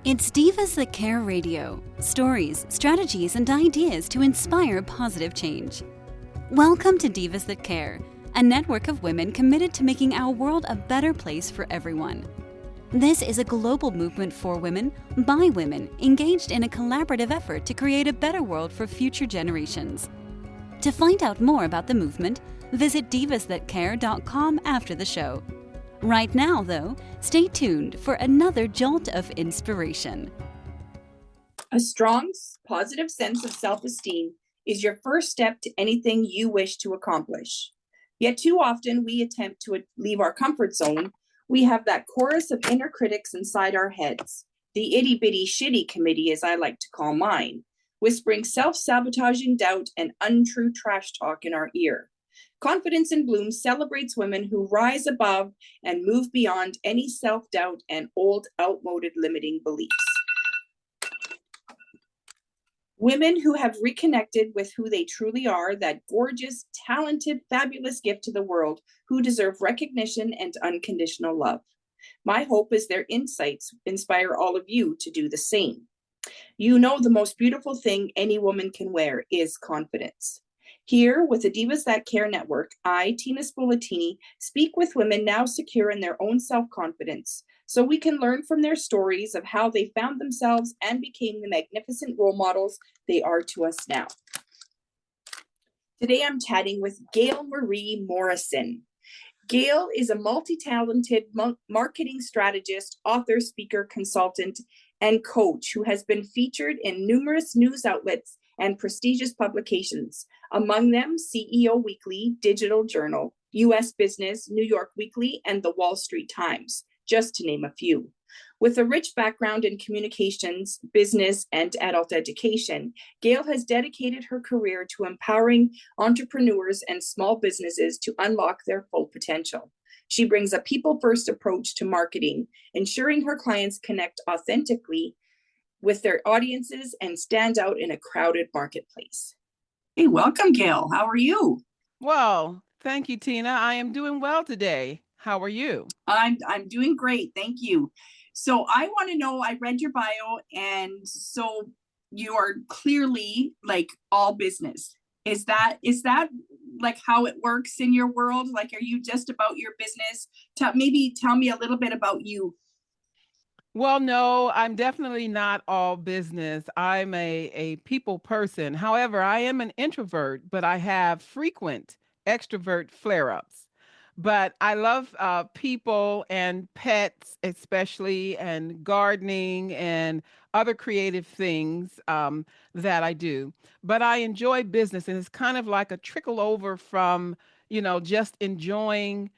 It's Divas That Care Radio. Stories, strategies, and ideas to inspire positive change. Welcome to Divas That Care, a network of women committed to making our world a better place for everyone. This is a global movement for women, by women, engaged in a collaborative effort to create a better world for future generations. To find out more about the movement, visit divasthatcare.com after the show. Right now, though, stay tuned for another jolt of inspiration. A strong, positive sense of self-esteem is your first step to anything you wish to accomplish. Yet too often we attempt to leave our comfort zone. We have that chorus of inner critics inside our heads, the itty-bitty shitty committee, as I like to call mine, whispering self-sabotaging doubt and untrue trash talk in our ear. Confidence in Bloom celebrates women who rise above and move beyond any self-doubt and old, outmoded limiting beliefs. Women who have reconnected with who they truly are, that gorgeous, talented, fabulous gift to the world, who deserve recognition and unconditional love. My hope is their insights inspire all of you to do the same. You know, the most beautiful thing any woman can wear is confidence. Here with the Divas That Care Network, I, Tina Spoletini, speak with women now secure in their own self-confidence, so we can learn from their stories of how they found themselves and became the magnificent role models they are to us now. Today I'm chatting with Gayle Marie Morrison. Gayle is a multi-talented marketing strategist, author, speaker, consultant, and coach who has been featured in numerous news outlets and prestigious publications, among them CEO Weekly, Digital Journal, US Business, New York Weekly, and the Wall Street Times, just to name a few. With a rich background in communications, business, and adult education, Gayle has dedicated her career to empowering entrepreneurs and small businesses to unlock their full potential. She brings a people-first approach to marketing, ensuring her clients connect authentically with their audiences and stand out in a crowded marketplace. Hey, welcome, Gayle. How are you? Well, thank you, Tina. I am doing well today. How are you? I'm doing great. Thank you. So I want to know, I read your bio, and so you are clearly like all business. Is that like how it works in your world? Like, are you just about your business? Maybe tell me a little bit about you. Well, no, I'm definitely not all business. I'm a people person. However, I am an introvert, but I have frequent extrovert flare-ups. But I love people and pets, especially, and gardening and other creative things that I do. But I enjoy business, and it's kind of like a trickle over from, just enjoying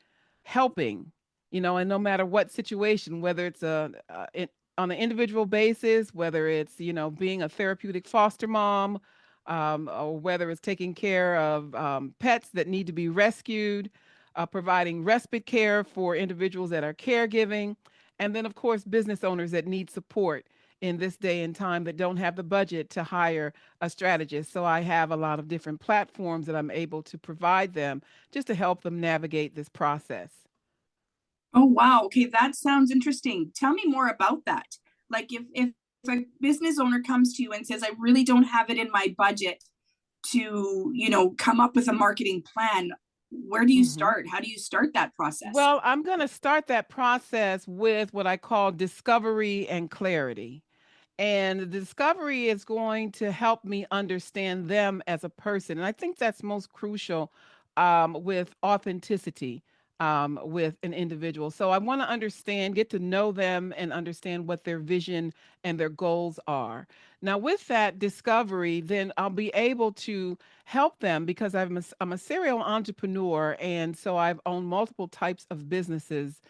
helping, and no matter what situation, whether it's on an individual basis, whether it's, being a therapeutic foster mom, or whether it's taking care of pets that need to be rescued, providing respite care for individuals that are caregiving, and then, of course, business owners that need support in this day and time that don't have the budget to hire a strategist. So I have a lot of different platforms that I'm able to provide them just to help them navigate this process. Oh, wow. Okay, that sounds interesting. Tell me more about that. Like if a business owner comes to you and says, I really don't have it in my budget to, come up with a marketing plan, where do you start? How do you start that process? Well, I'm going to start that process with what I call discovery and clarity. And the discovery is going to help me understand them as a person. And I think that's most crucial with authenticity with an individual. So I want to understand, get to know them and understand what their vision and their goals are. Now, with that discovery, then I'll be able to help them because I'm a serial entrepreneur. And so I've owned multiple types of businesses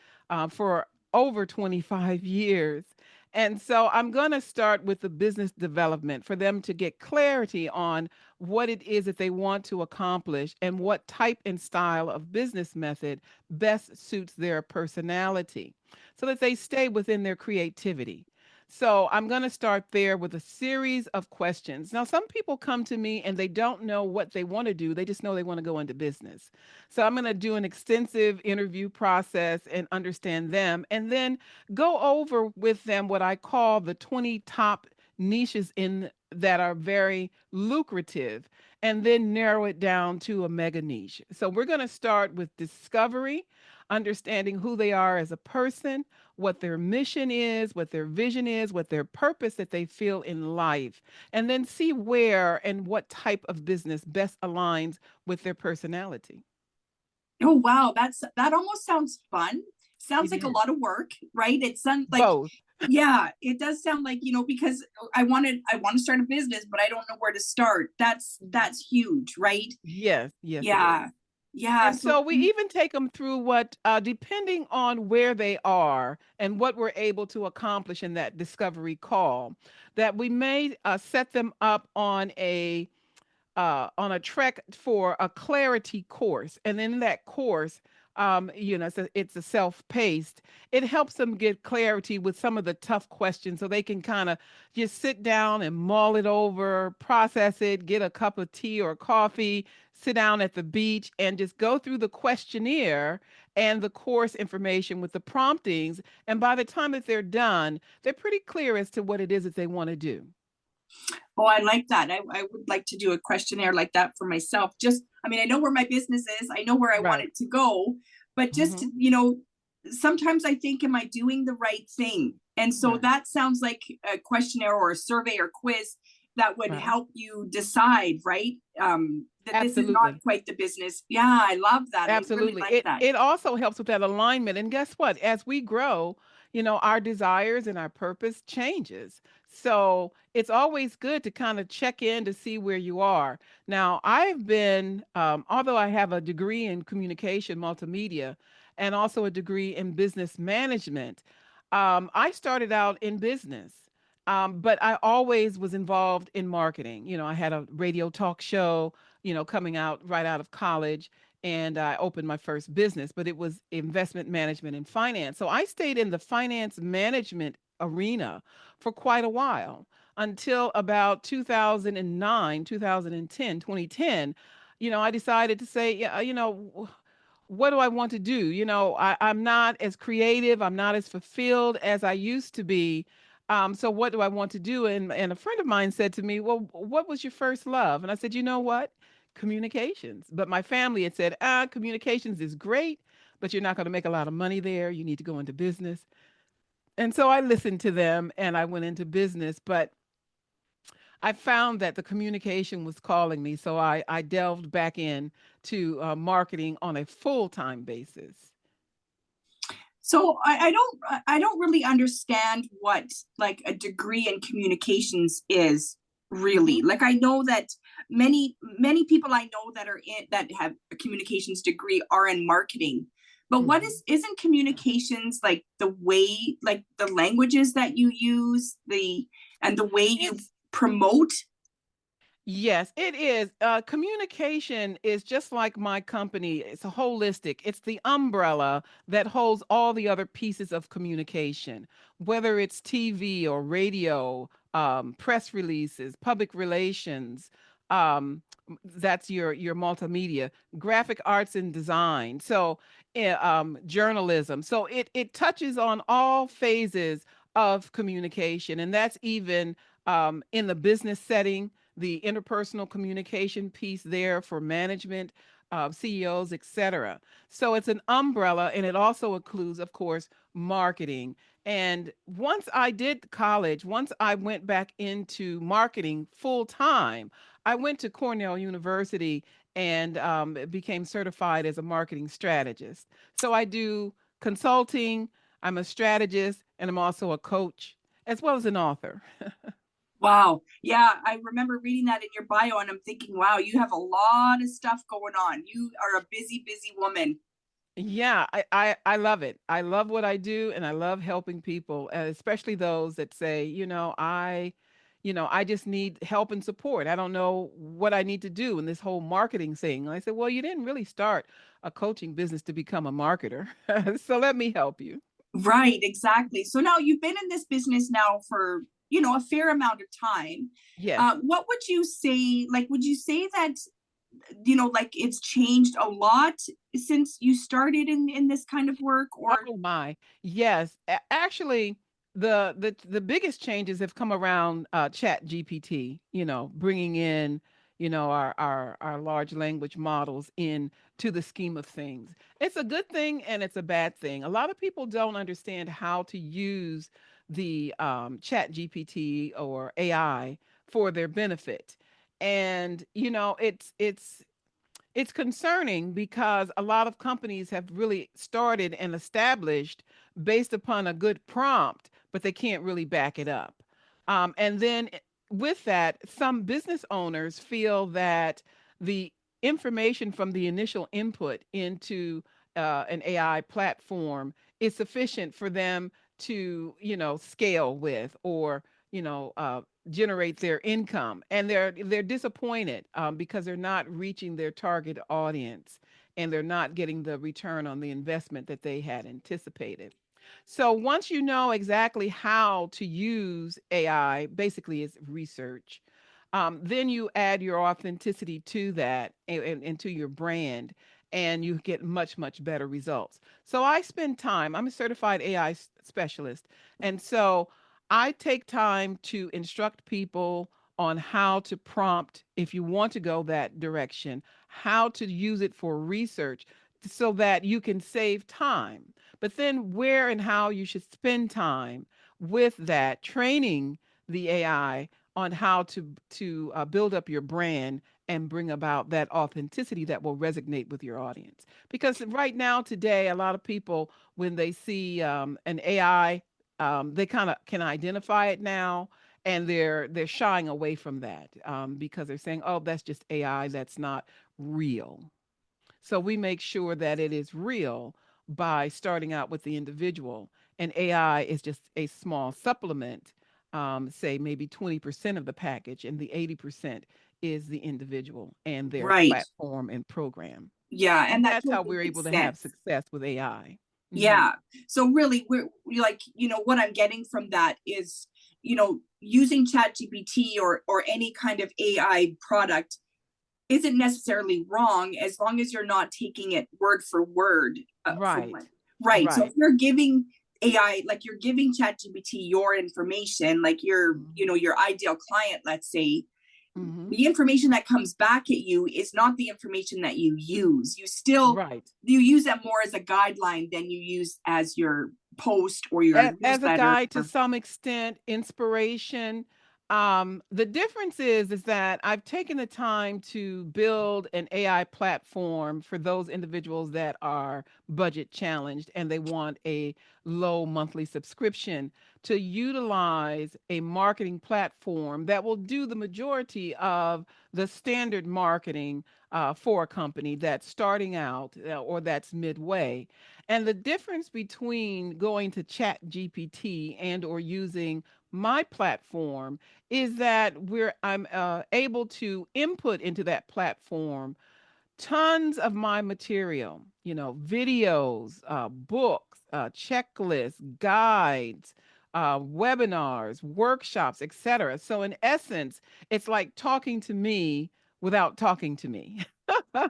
for over 25 years. And so I'm going to start with the business development for them to get clarity on what it is that they want to accomplish and what type and style of business method best suits their personality so that they stay within their creativity. So I'm going to start there with a series of questions. Now, some people come to me and they don't know what they want to do. They just know they want to go into business. So I'm going to do an extensive interview process and understand them, and then go over with them what I call the 20 top niches in that are very lucrative, and then narrow it down to a mega niche. So we're going to start with discovery, understanding who they are as a person, what their mission is, what their vision is, what their purpose that they feel in life, and then see where and what type of business best aligns with their personality. Oh, wow. That almost sounds fun. Sounds It like a is. lot of work, right? It sounds like, Both. yeah, it does sound like, because I want to start a business, but I don't know where to start. That's huge, right? Yes, yes, it is. Yeah. Yeah. And So, so we even take them through what, depending on where they are and what we're able to accomplish in that discovery call, that we may set them up on a trek for a clarity course. And in that course, it's a self-paced. It helps them get clarity with some of the tough questions so they can kind of just sit down and mull it over, process it, get a cup of tea or coffee, sit down at the beach and just go through the questionnaire and the course information with the promptings. And by the time that they're done, they're pretty clear as to what it is that they want to do. oh, I like that. I would like to do a questionnaire like that for myself. I know where my business is. I know where I want Right. it to go, but just, Hmm. sometimes I think, am I doing the right thing? And so Right. that sounds like a questionnaire or a survey or quiz that would Right. help you decide, right? That this is not Absolutely. quite the business. Yeah, I love that. I really Absolutely. like It that. it also helps with that alignment. And guess what? As we grow, our desires and our purpose changes. So it's always good to kind of check in to see where you are. Now, I've been, although I have a degree in communication multimedia and also a degree in business management, I started out in business. But I always was involved in marketing. I had a radio talk show, coming out right out of college, and I opened my first business, but it was investment management and finance. So I stayed in the finance management arena for quite a while until about 2009, 2010, 2010. I decided to say, yeah, what do I want to do? I'm not as creative, I'm not as fulfilled as I used to be. So what do I want to do? And a friend of mine said to me, well, what was your first love? And I said, you know what? Communications. But my family had said, communications is great, but you're not going to make a lot of money there. You need to go into business. And so I listened to them and I went into business. But I found that the communication was calling me. So I delved back in to marketing on a full-time basis. So I don't really understand what like a degree in communications is really. Hmm. Like I know that many people I know that have a communications degree are in marketing. But what Hmm. isn't communications like the way, like the languages that you use, and the way you It's promote? Yes, it is. Communication is just like my company. It's a holistic. It's the umbrella that holds all the other pieces of communication, whether it's TV or radio, press releases, public relations. That's your multimedia, graphic arts and design. So, journalism. So it touches on all phases of communication, and that's even in the business setting, the interpersonal communication piece there for management, CEOs, etc. So it's an umbrella, and it also includes, of course, marketing. And once I went back into marketing full time, I went to Cornell University and became certified as a marketing strategist. So I do consulting, I'm a strategist, and I'm also a coach, as well as an author. Wow. Yeah, I remember reading that in your bio and I'm thinking, wow, you have a lot of stuff going on. You are a busy, busy woman. Yeah, I love it. I love what I do and I love helping people, especially those that say, I just need help and support. I don't know what I need to do in this whole marketing thing. And I said, well, you didn't really start a coaching business to become a marketer. So let me help you. Right, exactly. So now you've been in this business now for, a fair amount of time. Yes. What would you say, like, would you say that, like it's changed a lot since you started in this kind of work, or? Oh my. Yes. Actually, the biggest changes have come around Chat GPT, bringing in, our large language models in to the scheme of things. It's a good thing and it's a bad thing. A lot of people don't understand how to use the Chat GPT or AI for their benefit. And, it's concerning because a lot of companies have really started and established based upon a good prompt, but they can't really back it up. And then with that, some business owners feel that the information from the initial input into an AI platform is sufficient for them to, scale with or, generate their income, and they're disappointed because they're not reaching their target audience and they're not getting the return on the investment that they had anticipated. So once you know exactly how to use AI, basically it's research, then you add your authenticity to that and to your brand, and you get much, much better results. So I spend time, I'm a certified AI specialist. And so I take time to instruct people on how to prompt, if you want to go that direction, how to use it for research so that you can save time. But then where and how you should spend time with that, training the AI on how to build up your brand and bring about that authenticity that will resonate with your audience. Because right now, today, a lot of people, when they see an AI, they kind of can identify it now, and they're shying away from that because they're saying, "Oh, that's just AI. That's not real." So we make sure that it is real by starting out with the individual, and AI is just a small supplement, say maybe 20% of the package, and the 80% is the individual and their Right. platform and program. Yeah, And and that that's how totally we're able makes to have sense. success with AI. Mhm. Yeah. So really, we like, what I'm getting from that is, using Chat GPT or any kind of AI product isn't necessarily wrong as long as you're not taking it word for word from Right. what. Right. So if Right. you're giving AI, like you're giving Chat GPT your information, like Mhm. your ideal client, let's say, Mhm. the information that comes back at you is not the information that you use. Right. You use that more as a guideline than you use as your post or your As a newsletter. guide to some extent, inspiration. The difference is that I've taken the time to build an AI platform for those individuals that are budget challenged and they want a low monthly subscription, to utilize a marketing platform that will do the majority of the standard marketing for a company that's starting out or that's midway. And the difference between going to Chat GPT and or using my platform is that I'm able to input into that platform tons of my material, videos, books, checklists, guides, webinars, workshops, etc. So in essence, it's like talking to me without talking to me.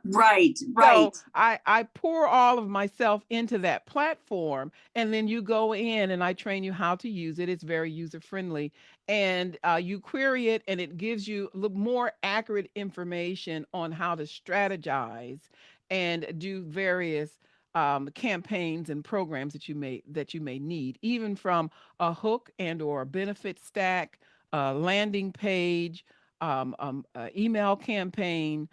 Right, So right. I pour all of myself into that platform, and then you go in and I train you how to use it. It's very user friendly, and you query it, and it gives you more accurate information on how to strategize and do various campaigns and programs that you may need, even from a hook and or a benefit stack, a landing page, email campaign.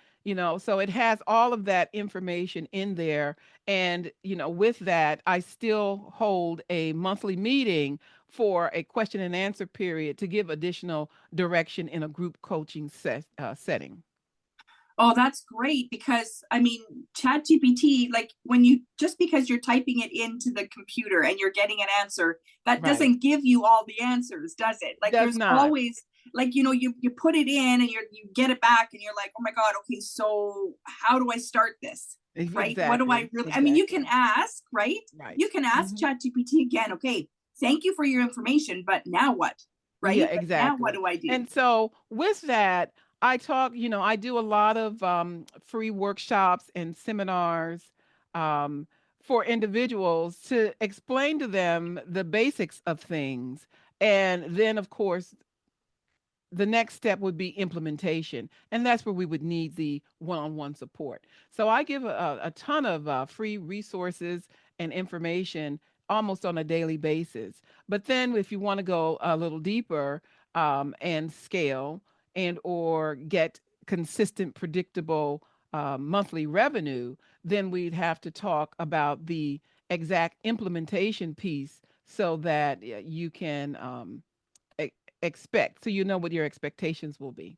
So it has all of that information in there. And, with that, I still hold a monthly meeting for a question and answer period to give additional direction in a group coaching setting. Oh, that's great because I mean, Chat GPT, like when you just because you're typing it into the computer and you're getting an answer, that Right. doesn't give you all the answers, does it? Like Does there's not. always like, you put it in and you get it back and you're like, oh my God, okay, so how do I start this? Right? What do I really, I mean, you can ask, right? You can ask ChatGPT again, okay, thank you for your information, but now what? Right? Yeah, But now what exactly. do I do? And so with that, I talk, I do a lot of free workshops and seminars um, for individuals to explain to them the basics of things. And then, of course, the next step would be implementation. And that's where we would need the one-on-one support. So I give a ton of free resources and information almost on a daily basis. But then if you want to go a little deeper and scale and or get consistent, predictable monthly revenue, then we'd have to talk about the exact implementation piece so that you can e- expect, so you know what your expectations will be.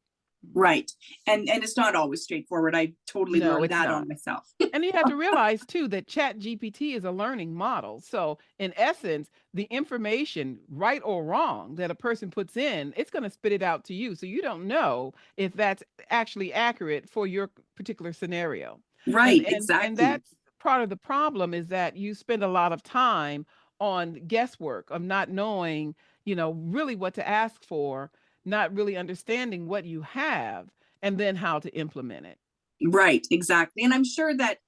Right. And it's not always straightforward. I totally No, learned it's that not. on myself. And you have to realize too that Chat GPT is a learning model. So in essence, the information, right or wrong, that a person puts in, it's going to spit it out to you. So you don't know if that's actually accurate for your particular scenario. Right, And exactly. that's part of the problem, is that you spend a lot of time on guesswork of not knowing, really what to ask for, not really understanding what you have, and then how to implement it. Right, exactly. And I'm sure that,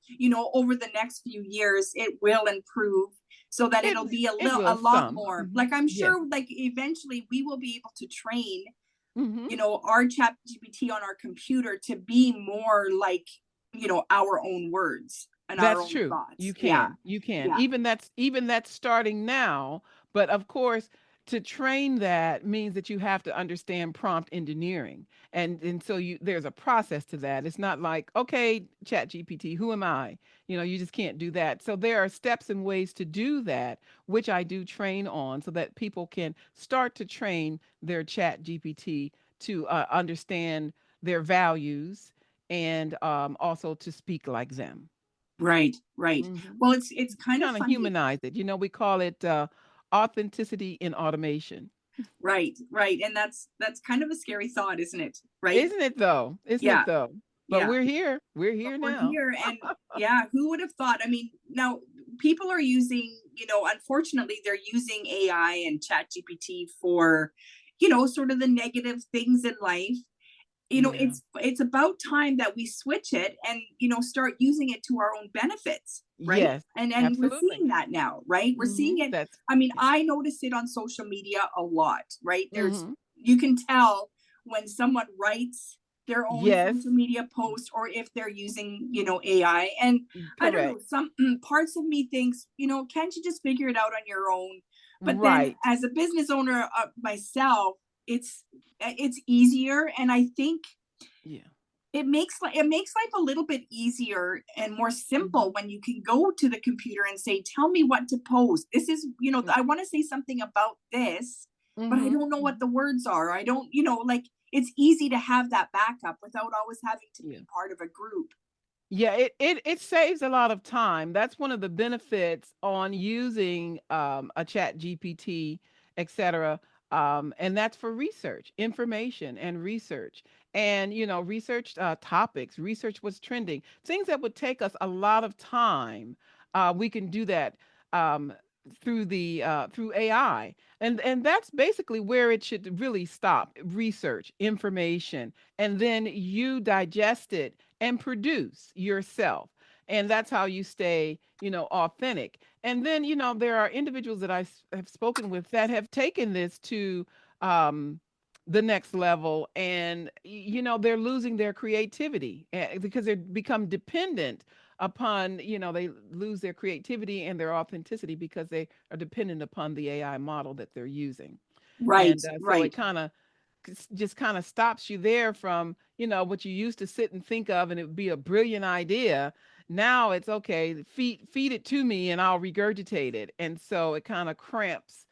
over the next few years, it will improve so that It it'll be it will a lot some. more. Mhm. Like, I'm Yes. sure, like, eventually we will be able to train, Mhm. our chat GPT on our computer to be more like, our own words and our That's own true. thoughts. You Yeah. can. You can. Yeah. Even that's starting now, but of course, to train that means that you have to understand prompt engineering. And so there's a process to that. It's not like, okay, Chat GPT, who am I? You just can't do that. So there are steps and ways to do that, which I do train on so that people can start to train their Chat GPT to understand their values and also to speak like them. Right, right. Mhm. Well, it's kind of Kinda funny. humanize it. We call it, authenticity in automation. Right, right. And that's kind of a scary thought, isn't it? Right? Isn't it though? Isn't it Yeah, though? But yeah. we're here. We're But here we're now. here, and yeah, who would have thought? I mean, now people are using, unfortunately, they're using AI and Chat GPT for, sort of the negative things in life. Yeah. It's about time that we switch it and, start using it to our own benefits, right? Yes, And we're absolutely. seeing that now, right? We're seeing Mhm. it. That's I mean, yeah. I notice it on social media a lot, right? Mhm. You can tell when someone writes their own Yes. social media post or if they're using, AI. And I don't know, Correct. some parts of me thinks, can't you just figure it out on your own? But then Right. as a business owner myself, it's it's easier, and I think Yeah. it makes life a little bit easier and more simple Mhm. when you can go to the computer and say, tell me what to post. This is, Mm. I want to say something about this, but I Mhm. don't know what Mhm. the words are. I don't, like, it's easy to have that backup without always having to Yeah. be part of a group. Yeah, it saves a lot of time. That's one of the benefits on using a Chat GPT, etc. And that's for research, information, and research, and research topics, research what's trending, things that would take us a lot of time. We can do that um, through AI, and that's basically where it should really stop. Research, information, and then you digest it and produce yourself. And that's how you stay, authentic. And then, there are individuals that have spoken with that have taken this to um, the next level, and they're losing their creativity because they become dependent upon, they lose their creativity and their authenticity because they are dependent upon the AI model that they're using. Right, And so it right. just kind of stops you there from, what you used to sit and think of and it would be a brilliant idea. Now it's okay, feed it to me and I'll regurgitate it. And so it kind of cramps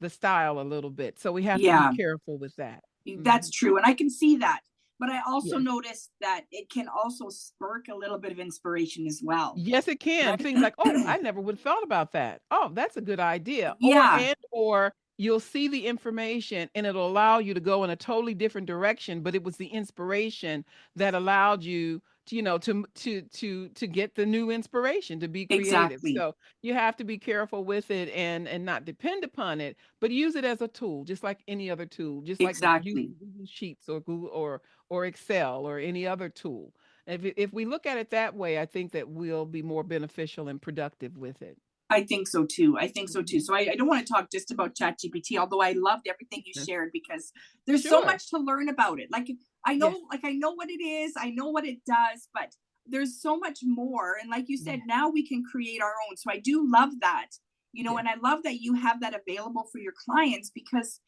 the style a little bit. So we have to be Yeah, careful with that. that's Mhm. true. And I can see that. But I also Yes. noticed that it can also spark a little bit of inspiration as well. Yes, it can. Right. Things like, oh, I never would have thought about that. Oh, that's a good idea. Or Yeah. and or you'll see the information and it'll allow you to go in a totally different direction, but it was the inspiration that allowed you to, to get the new inspiration, to be creative. Exactly. So you have to be careful with it and not depend upon it, but use it as a tool, just like any other tool, just like Exactly. using Google Sheets or Google or Excel or any other tool. If we look at it that way, I think that we'll be more beneficial and productive with it. I think so too. I think so too. Mhm. So I don't want to talk just about ChatGPT, although I loved everything you Yeah. shared because there's so Sure. much to learn about it. Yes. I know what it is, I know what it does, but there's so much more. And like you Yeah. said, now we can create our own. So I do love that, Yeah. and I love that you have that available for your clients because,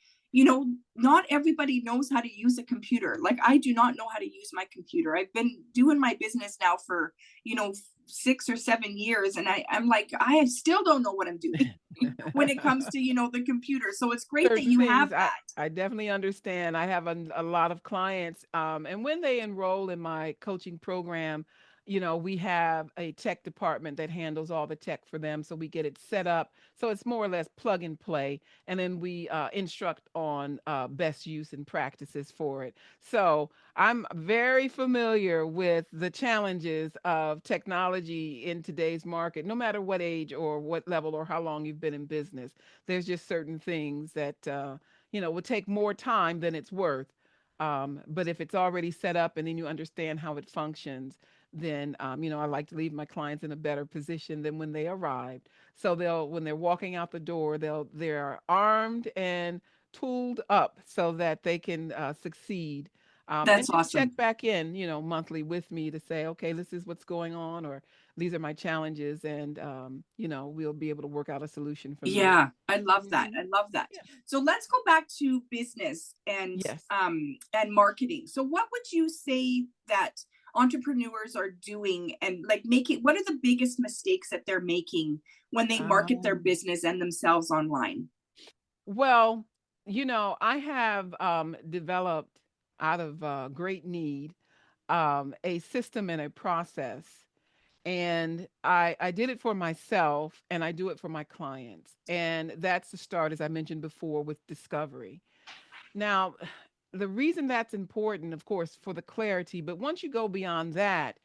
not everybody knows how to use a computer. Like I do not know how to use my computer. I've been doing my business now for, 6 or 7 years. And I'm like, I still don't know what I'm doing when it comes to, the computer. So it's great that Certain you things have I that. I definitely understand. I have a lot of clients, and when they enroll in my coaching program, we have a tech department that handles all the tech for them. So we get it set up. So it's more or less plug and play, and then we instruct on best use and practices for it. So I'm very familiar with the challenges of technology in today's market, no matter what age or what level or how long you've been in business. There's just certain things that would take more time than it's worth. But if it's already set up and then you understand how it functions, then I like to leave my clients in a better position than when they arrived. So when they're walking out the door, they're armed and tooled up so that they can succeed. And That's just awesome. check back in, monthly with me to say, okay, this is what's going on, or these are my challenges, and we'll be able to work out a solution from there. Yeah, I love that. Mhm. I love that. Yeah. So let's go back to business Yes. and marketing. So what would you say that entrepreneurs are doing and like making what are the biggest mistakes that they're making when they market their Um, business and themselves online? well, I have developed out of great need a system and a process, and I did it for myself, and I do it for my clients, and that's the start, as I mentioned before, with discovery. Now, the reason that's important, of course, for the clarity, but once you go beyond that,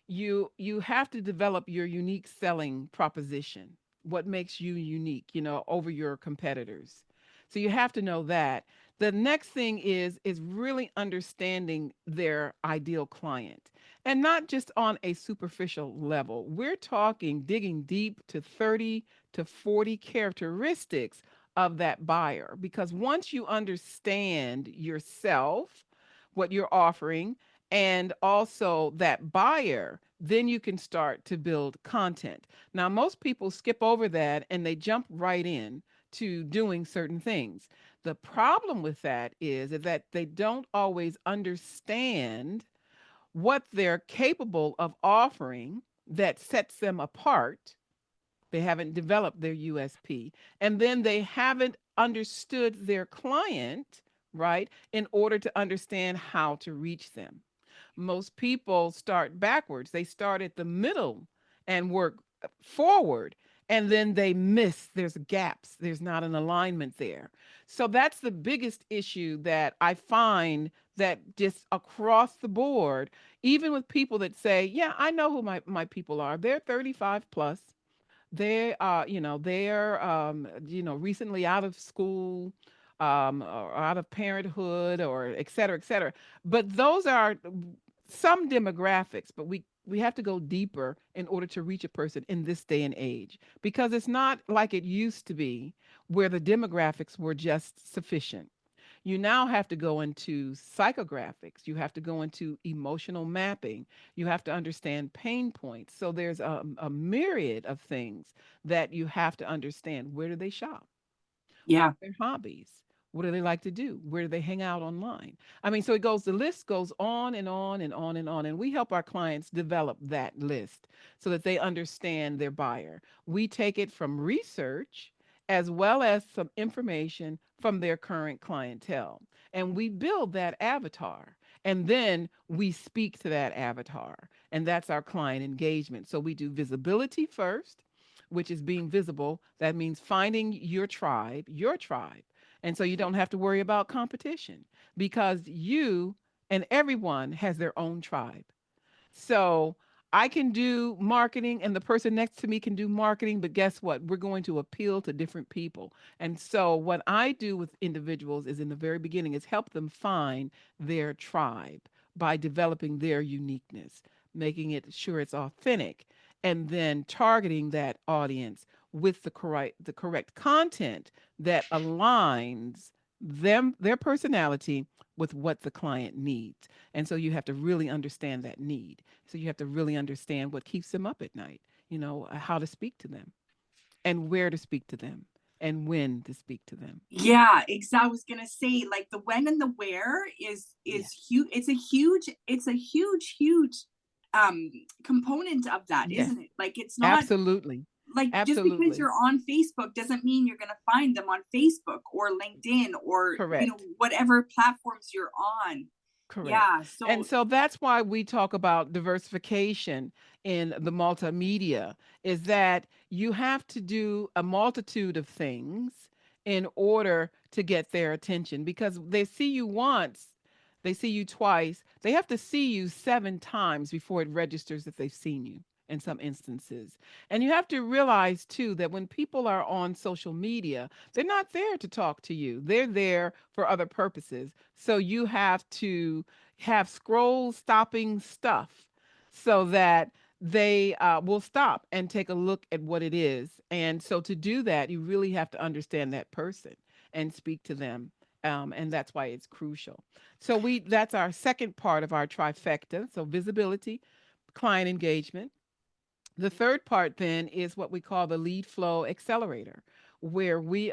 you have to develop your unique selling proposition, what makes you unique, over your competitors. So you have to know that. The next thing is really understanding their ideal client, and not just on a superficial level. We're talking digging deep to 30 to 40 characteristics of that buyer, because once you understand yourself, what you're offering, and also that buyer, then you can start to build content. Now, most people skip over that and they jump right in to doing certain things. The problem with that is that they don't always understand what they're capable of offering that sets them apart. They haven't developed their USP. And then they haven't understood their client, right, in order to understand how to reach them. Most people start backwards. They start at the middle and work forward, and then they miss. There's gaps. There's not an alignment there. So that's the biggest issue that I find, that just across the board, even with people that say, yeah, I know who my people are. They're 35 plus. They are, they're, recently out of school, or out of parenthood, or et cetera, et cetera. But those are some demographics, but we have to go deeper in order to reach a person in this day and age, because it's not like it used to be, where the demographics were just sufficient. You now have to go into psychographics. You have to go into emotional mapping. You have to understand pain points. So there's a myriad of things that you have to understand. Where do they shop? What Yeah. are their hobbies? What do they like to do? Where do they hang out online? I mean, so the list goes on and on and on and on. And we help our clients develop that list so that they understand their buyer. We take it from research as well as some information from their current clientele. And we build that avatar. And then we speak to that avatar. And that's our client engagement. So we do visibility first. which is being visible. That means finding your tribe, your tribe. And so you don't have to worry about competition because you and everyone has their own tribe. So I can do marketing and the person next to me can do marketing, but guess what? We're going to appeal to different people. And so what I do with individuals is in the very beginning is help them find their tribe by developing their uniqueness, making it sure it's authentic, and then targeting that audience with the correct content that aligns them their personality with what the client needs. And so you have to really understand that need. So you have to really understand what keeps them up at night, how to speak to them and where to speak to them and when to speak to them. Yeah, exactly. I was gonna say, like, the when and the where is Yes. huge. It's a huge component of that, Yes. isn't it? Like, it's not Absolutely. like just because Absolutely. you're on Facebook doesn't mean you're gonna find them on Facebook or LinkedIn or Correct. whatever platforms you're on. Correct. Yeah. And So so that's why we talk about diversification in the multimedia is that you have to do a multitude of things in order to get their attention because they see you once, they see you twice, they have to see you 7 times before it registers that they've seen you in some instances. And you have to realize too that when people are on social media, they're not there to talk to you. They're there for other purposes. So you have to have scroll stopping stuff so that they will stop and take a look at what it is. And so to do that, you really have to understand that person and speak to them. And that's why it's crucial. So that's our second part of our trifecta. So visibility, client engagement, the third part then is what we call the lead flow accelerator, where we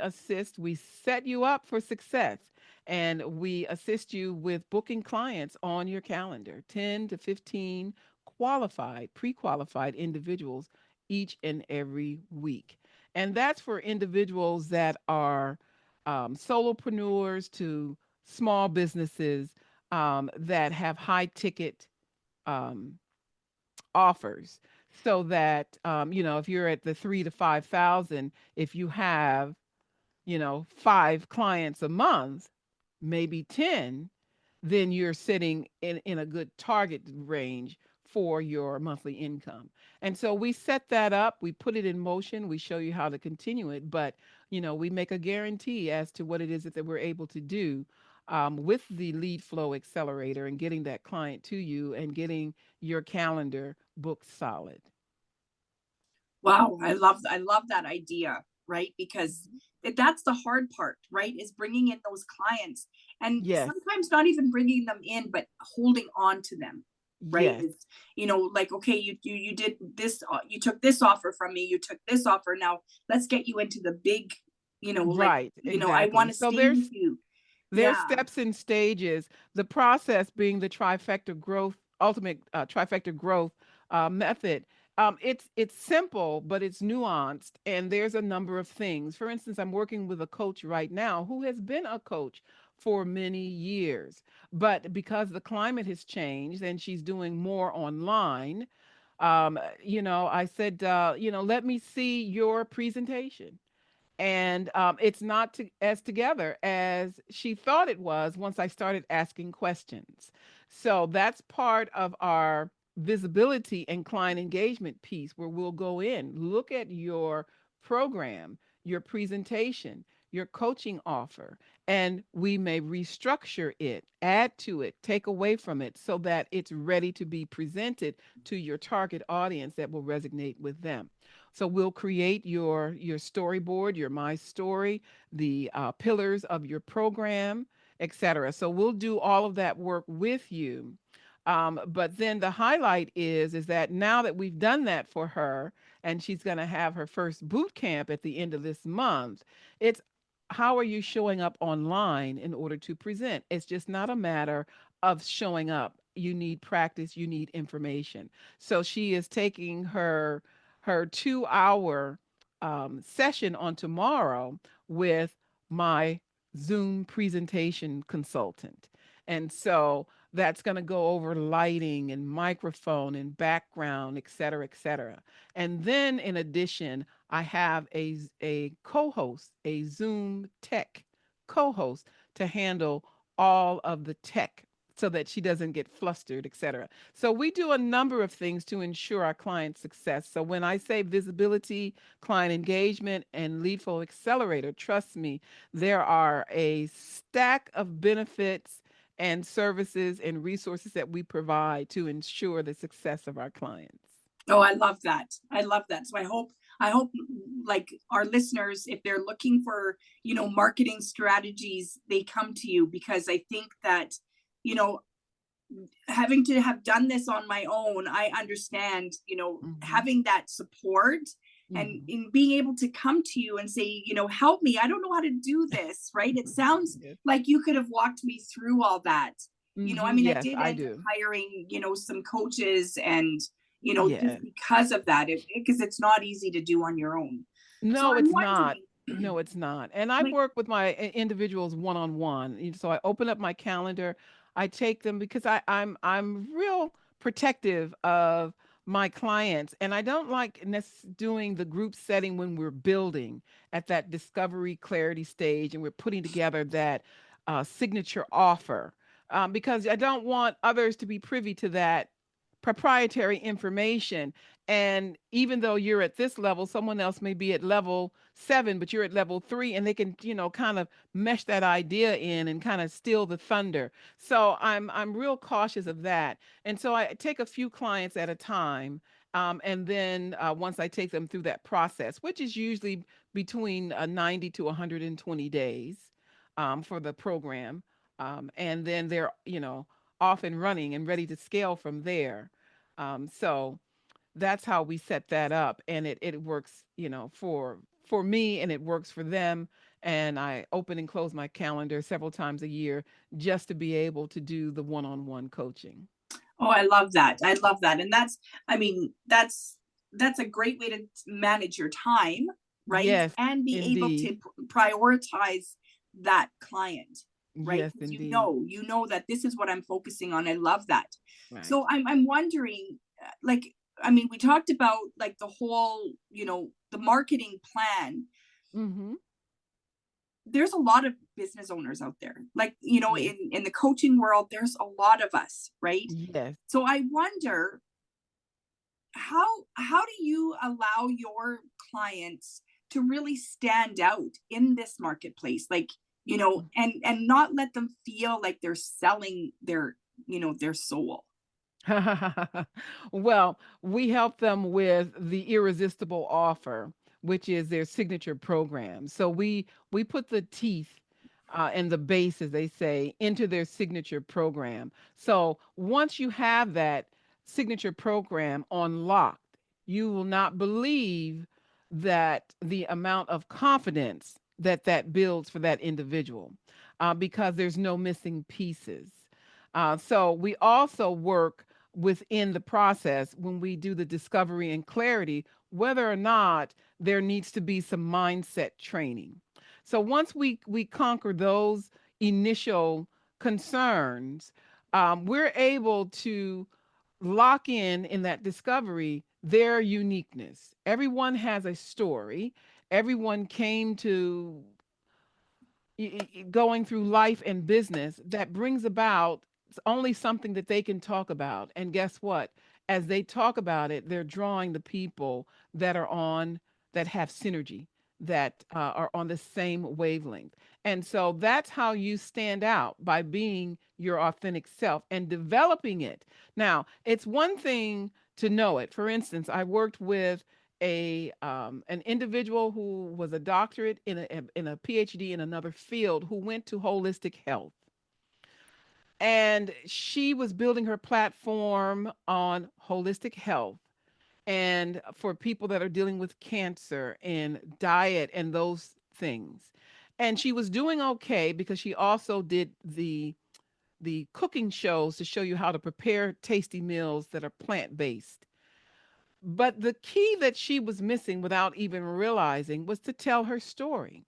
set you up for success and we assist you with booking clients on your calendar, 10 to 15 qualified, pre qualified individuals each and every week. And that's for individuals that are solopreneurs to small businesses that have high ticket um, offers so that if you're at the 3 to 5,000, if you have 5 clients a month, maybe 10, then you're sitting in a good target range for your monthly income. And so we set that up, we put it in motion, we show you how to continue it, but we make a guarantee as to what it is that we're able to do with the lead flow accelerator and getting that client to you and getting your calendar booked solid. wow, I love that idea, right? Because that's the hard part, right? Is bringing in those clients and Yes. sometimes not even bringing them in, but holding on to them, right? Yes. Is like, okay, you did this, you took this offer from me, you took this offer. Now let's get you into the big, like, Right, I want exactly. to So stay with there's you. there's Yeah. steps and stages. The process being the trifecta growth, ultimate trifecta growth method. It's simple, but it's nuanced, and there's a number of things. For instance, I'm working with a coach right now who has been a coach for many years, but because the climate has changed and she's doing more online, I said, let me see your presentation and it's not as together as she thought it was once I started asking questions. So that's part of our visibility and client engagement piece where we'll go in, look at your program, your presentation, your coaching offer, and we may restructure it, add to it, take away from it so that it's ready to be presented to your target audience that will resonate with them. So we'll create your storyboard, your my story, the pillars of your program, etc. So we'll do all of that work with you. But then the highlight is that now that we've done that for her, and she's going to have her first boot camp at the end of this month, it's how are you showing up online in order to present? It's just not a matter of showing up. You need practice, you need information. So she is taking her 2 hour session on tomorrow with my Zoom presentation consultant. And so that's going to go over lighting and microphone and background, et cetera, et cetera. And then in addition, I have a co-host, a Zoom tech co-host to handle all of the tech so that she doesn't get flustered, et cetera. So we do a number of things to ensure our client success. So when I say visibility, client engagement, and lead flow accelerator, trust me, there are a stack of benefits and services and resources that we provide to ensure the success of our clients. Oh, I love that. I love that. So I hope like our listeners, if they're looking for, marketing strategies, they come to you, because I think that, you know, having to have done this on my own, I understand, Mhm. having that support and Mhm. in being able to come to you and say, help me. I don't know how to do this, right? It sounds Yes. like you could have walked me through all that. I Mhm. mean, I Yes, did I end up do. hiring, some coaches and, just Yes. because of that, because it's not easy to do on your own. So No, I'm it's not. wondering, No, it's not. And I like, work with my individuals one on one. So I open up my calendar. I take them because I'm real protective of my clients, and I don't like doing the group setting when we're building at that discovery clarity stage and we're putting together that signature offer, because I don't want others to be privy to that proprietary information. And even though you're at this level, someone else may be at level 7, but you're at level 3, and they can, kind of mesh that idea in and kind of steal the thunder. So I'm real cautious of that. And so I take a few clients at a time. And then once I take them through that process, which is usually between 90 to 120 days for the program. And then they're, off and running and ready to scale from there. So that's how we set that up, and it works, for me, and it works for them. And I open and close my calendar several times a year just to be able to do the one-on-one coaching. oh, I love that. I love that. And I mean, that's a great way to manage your time, right? Yes, And be able to indeed. prioritize that client, right? Yes, Because indeed. you know that this is what I'm focusing on. I love that. Right. So I'm wondering, like, I mean, we talked about like the whole, the marketing plan. Mm-hmm. There's a lot of business owners out there, like, Yes. in the coaching world, there's a lot of us, right? Yes. So I wonder, how do you allow your clients to really stand out in this marketplace, like, and not let them feel like they're selling their soul? Well, we help them with the irresistible offer, which is their signature program. So we put the teeth and the base, as they say, into their signature program. So once you have that signature program unlocked, you will not believe that the amount of confidence that that builds for that individual, because there's no missing pieces. So we also work within the process when we do the discovery and clarity, whether or not there needs to be some mindset training. So once we conquer those initial concerns, we're able to lock in that discovery their uniqueness. Everyone has a story. Everyone came to going through life and business that brings about only something that they can talk about. And guess what? As they talk about it, they're drawing the people that are on, that have synergy, that are on the same wavelength. And so that's how you stand out, by being your authentic self and developing it. Now, it's one thing to know it. For instance, I worked with an individual who was a doctorate in a PhD in another field, who went to holistic health, and she was building her platform on holistic health and for people that are dealing with cancer and diet and those things. And she was doing okay because she also did the cooking shows to show you how to prepare tasty meals that are plant-based. But the key that she was missing, without even realizing, was to tell her story.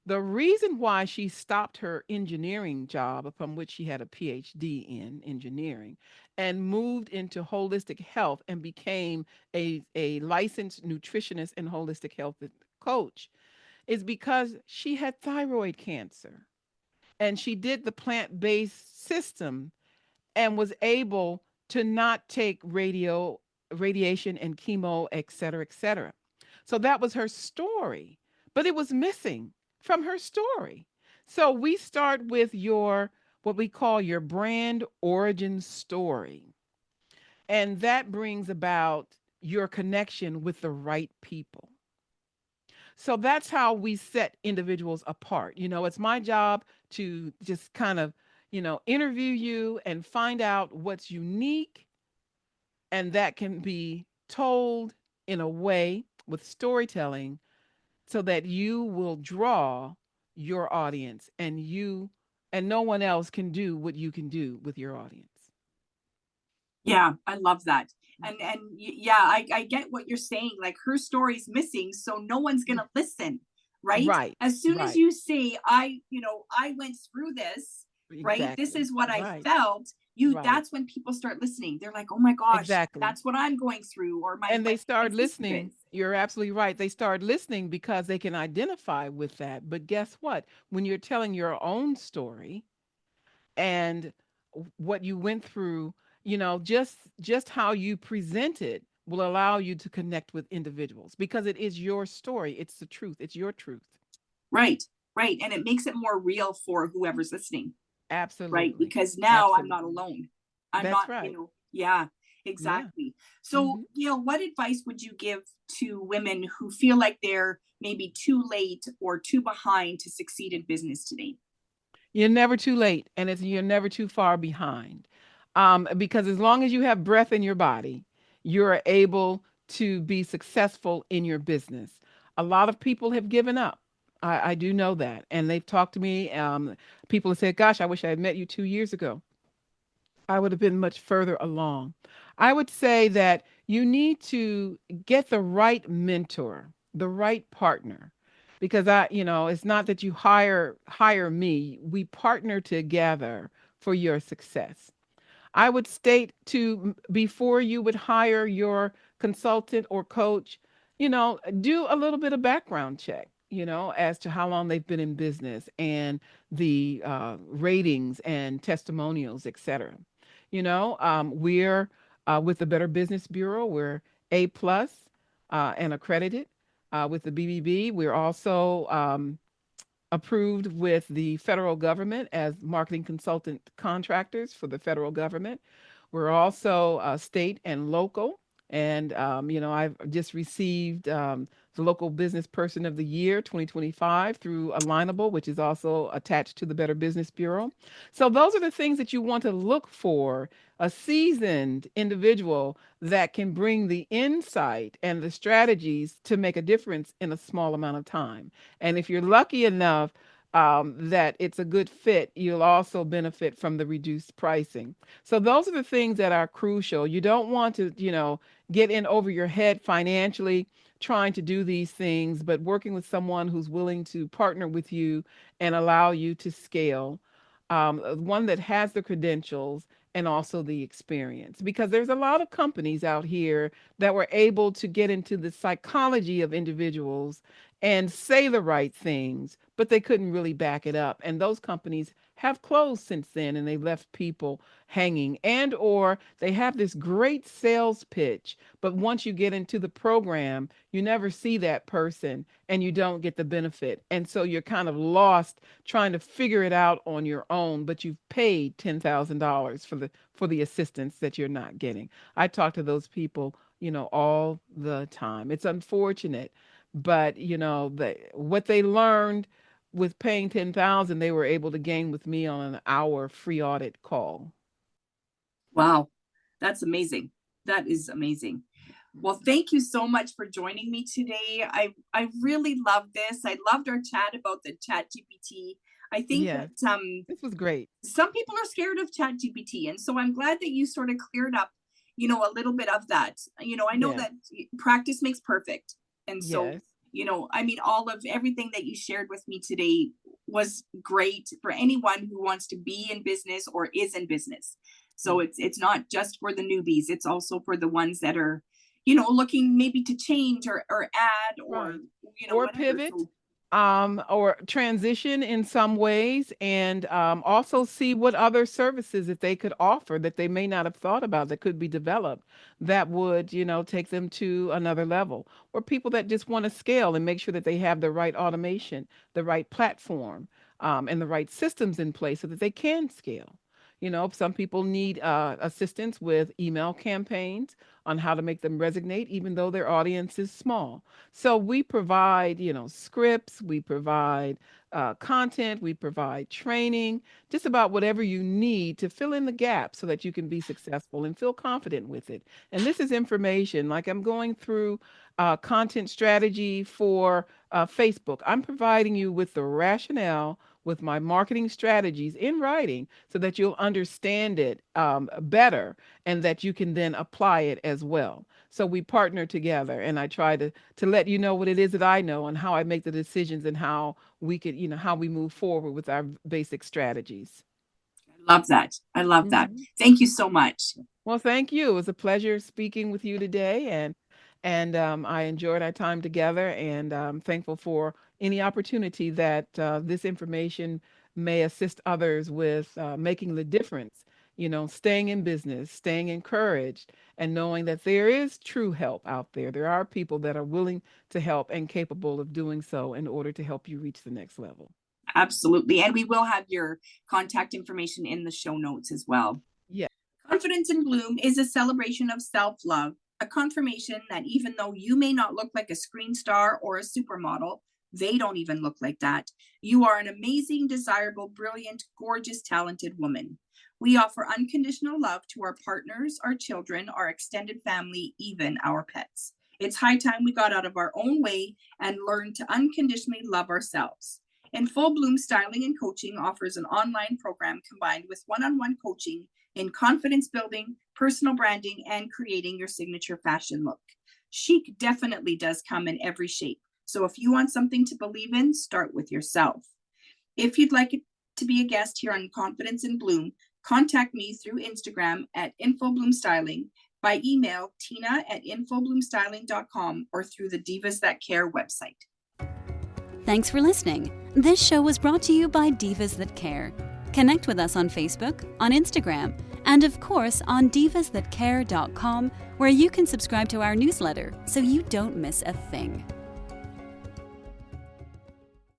The reason why she stopped her engineering job, upon which she had a PhD in engineering, and moved into holistic health and became a licensed nutritionist and holistic health coach, is because she had thyroid cancer. And she did the plant based system and was able to not take radiation and chemo, et cetera, et cetera. So that was her story, but it was missing from her story. So we start with your, what we call your brand origin story. And that brings about your connection with the right people. So that's how we set individuals apart. It's my job to just kind of, interview you and find out what's unique, and that can be told in a way with storytelling so that you will draw your audience, and no one else can do what you can do with your audience. Yeah, I love that. And yeah, I get what you're saying. Like, her story's missing, so no one's gonna listen, right? Right. As soon as Right. you say, I went through this, right? This Exactly. is what I Right. felt. Right. That's when people start listening. They're like, oh my gosh, Exactly. that's what I'm going through, or And they my start sister listening. is. You're absolutely right. They start listening because they can identify with that. But guess what? When you're telling your own story and what you went through, just how you present it will allow you to connect with individuals because it is your story. It's the truth. It's your truth. Right, right. And it makes it more real for whoever's listening, right? Absolutely. Because now I'm not Absolutely. alone. I'm That's not, right. yeah, Yeah. exactly. So, Hmm. Gail, what advice would you give to women who feel like they're maybe too late or too behind to succeed in business today? You're never too late, and you're never too far behind. Because as long as you have breath in your body, you're able to be successful in your business. A lot of people have given up. I do know that. And they've talked to me. People have said, gosh, I wish I had met you 2 years ago. I would have been much further along. I would say that you need to get the right mentor, the right partner, because it's not that you hire me. We partner together for your success. I would state to before you would hire your consultant or coach, do a little bit of background check, as to how long they've been in business and the ratings and testimonials, etc. We're with the Better Business Bureau. We're A+ and accredited with the BBB. We're also approved with the federal government as marketing consultant contractors for the federal government. We're also state and local. And, I've just received the Local Business Person of the Year 2025 through Alignable, which is also attached to the Better Business Bureau. So those are the things that you want to look for, a seasoned individual that can bring the insight and the strategies to make a difference in a small amount of time. And if you're lucky enough that it's a good fit, you'll also benefit from the reduced pricing. So those are the things that are crucial. You don't want to, get in over your head financially trying to do these things, but working with someone who's willing to partner with you and allow you to scale. One that has the credentials and also the experience, because there's a lot of companies out here that were able to get into the psychology of individuals and say the right things, but they couldn't really back it up. And those companies have closed since then, and they left people hanging, and or they have this great sales pitch, but once you get into the program, you never see that person and you don't get the benefit. And so you're kind of lost trying to figure it out on your own, but you've paid $10,000 for the assistance that you're not getting. I talk to those people, all the time. It's unfortunate, but what they learned with paying 10,000, they were able to gain with me on an hour free audit call. Wow, that's amazing. That is amazing. Well, thank you so much for joining me today. I really loved this. I loved our chat about the Chat GPT. I think Yeah, that this was great. some people are scared of Chat GPT, and so I'm glad that you sort of cleared up, a little bit of that. I know Yeah. that practice makes perfect, and so Yes. I mean, all of everything that you shared with me today was great for anyone who wants to be in business or is in business. So it's not just for the newbies. It's also for the ones that are, looking maybe to change or add or, Right. Or whatever. pivot, So or transition in some ways, and also see what other services that they could offer that they may not have thought about that could be developed that would, take them to another level. Or people that just want to scale and make sure that they have the right automation, the right platform, and the right systems in place so that they can scale. Some people need assistance with email campaigns on how to make them resonate, even though their audience is small. So we provide, scripts, we provide content, we provide training, just about whatever you need to fill in the gaps so that you can be successful and feel confident with it. And this is information like I'm going through content strategy for Facebook. I'm providing you with the rationale with my marketing strategies in writing so that you'll understand it better and that you can then apply it as well. So we partner together, and I try to let you know what it is that I know and how I make the decisions and how we could, how we move forward with our basic strategies. I love that. I love that. Thank you so much. Well, thank you. It was a pleasure speaking with you today, and I enjoyed our time together, and I'm thankful for any opportunity that this information may assist others with making the difference. Staying in business, staying encouraged, and knowing that there is true help out there. There are people that are willing to help and capable of doing so in order to help you reach the next level. Absolutely. And we will have your contact information in the show notes as well. Yeah. Confidence in Bloom is a celebration of self-love, a confirmation that even though you may not look like a screen star or a supermodel, they don't even look like that. You are an amazing, desirable, brilliant, gorgeous, talented woman. We offer unconditional love to our partners, our children, our extended family, even our pets. It's high time we got out of our own way and learned to unconditionally love ourselves. In Full Bloom Styling and Coaching offers an online program combined with one-on-one coaching in confidence building, personal branding, and creating your signature fashion look. Chic definitely does come in every shape. So if you want something to believe in, start with yourself. If you'd like to be a guest here on Confidence in Bloom, contact me through Instagram at infobloomstyling, by email tina@infobloomstyling.com, or through the Divas That Care website. Thanks for listening. This show was brought to you by Divas That Care. Connect with us on Facebook, on Instagram, and of course on divasthatcare.com, where you can subscribe to our newsletter so you don't miss a thing.